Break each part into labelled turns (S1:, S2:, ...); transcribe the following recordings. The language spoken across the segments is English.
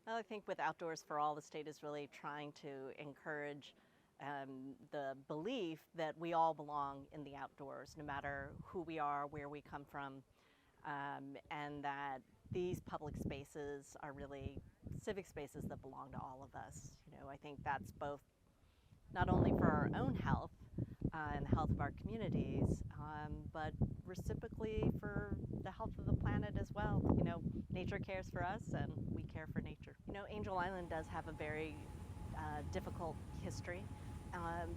S1: Well, I think with Outdoors for All, the state is really trying to encourage the belief that we all belong in the outdoors, no matter who we are, where we come from, and that these public spaces are really civic spaces that belong to all of us. I think that's both not only for our own health and the health of our communities, but reciprocally for the health of the planet as well. Nature cares for us and we care for nature. Angel Island does have a very difficult history,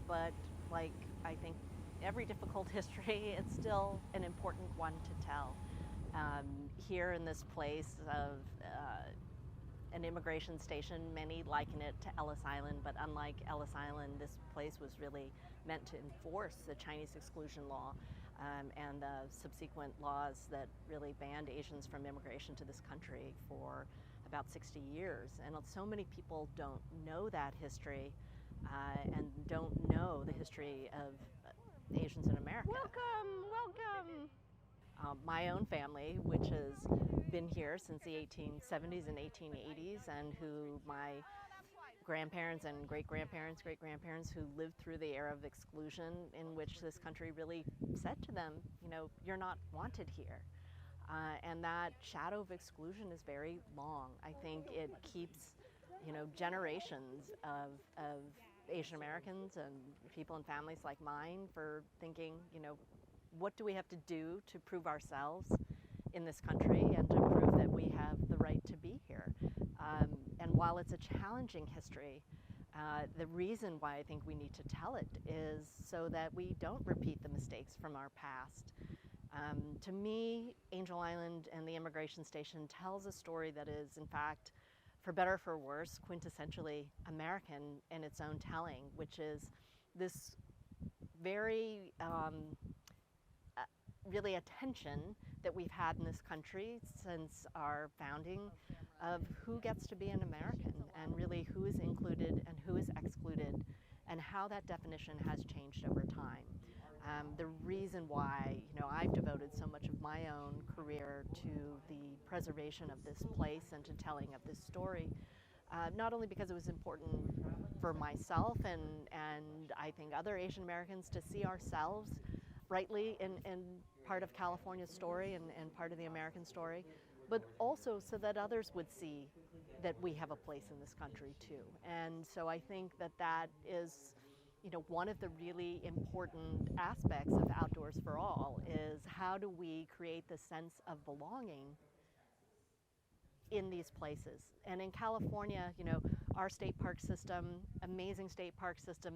S1: but like I think every difficult history, it's still an important one to tell. Here in this place of an immigration station, many liken it to Ellis Island, but unlike Ellis Island, this place was really meant to enforce the Chinese exclusion law and the subsequent laws that really banned Asians from immigration to this country for about 60 years. And so many people don't know that history and don't know the history of Asians in America.
S2: Welcome, welcome.
S1: My own family, which has been here since the 1870s and 1880s, and who my grandparents and great-grandparents who lived through the era of exclusion in which this country really said to them, you're not wanted here. And that shadow of exclusion is very long. I think it keeps, generations of Asian Americans and people and families like mine for thinking, what do we have to do to prove ourselves in this country and to prove that we have the right to be here? And while it's a challenging history, the reason why I think we need to tell it is so that we don't repeat the mistakes from our past. To me, Angel Island and the immigration station tells a story that is, in fact, for better or for worse, quintessentially American in its own telling, which is this very really a tension that we've had in this country since our founding of who gets to be an American and really who is included and who is excluded and how that definition has changed over time. The reason why I've devoted so much of my own career to the preservation of this place and to telling of this story, not only because it was important for myself and I think other Asian Americans to see ourselves rightly in part of California's story and part of the American story, but also so that others would see that we have a place in this country too. And so I think that is, one of the really important aspects of Outdoors for All is how do we create the sense of belonging in these places. And in California, our state park system, amazing state park system,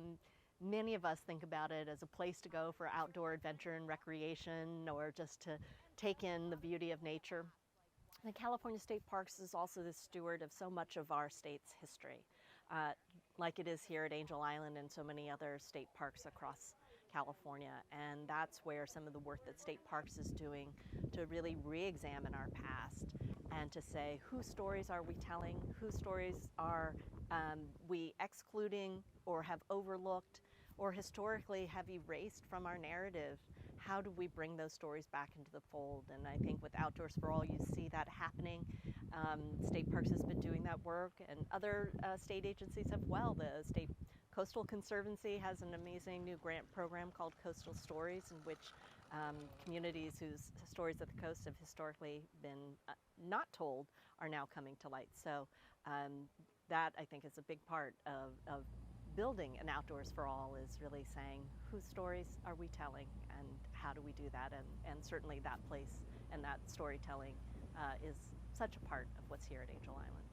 S1: many of us think about it as a place to go for outdoor adventure and recreation or just to take in the beauty of nature. The California State Parks is also the steward of so much of our state's history, like it is here at Angel Island and so many other state parks across California. And that's where some of the work that State Parks is doing to really re-examine our past and to say, whose stories are we telling, whose stories are we excluding or have overlooked or historically have erased from our narrative? How do we bring those stories back into the fold? And I think with Outdoors for All, you see that happening. State Parks has been doing that work, and other state agencies have well. The State Coastal Conservancy has an amazing new grant program called Coastal Stories, in which communities whose stories of the coast have historically been not told are now coming to light. So that, I think, is a big part of building an Outdoors for All, is really saying whose stories are we telling and how do we do that, and certainly that place and that storytelling is such a part of what's here at Angel Island.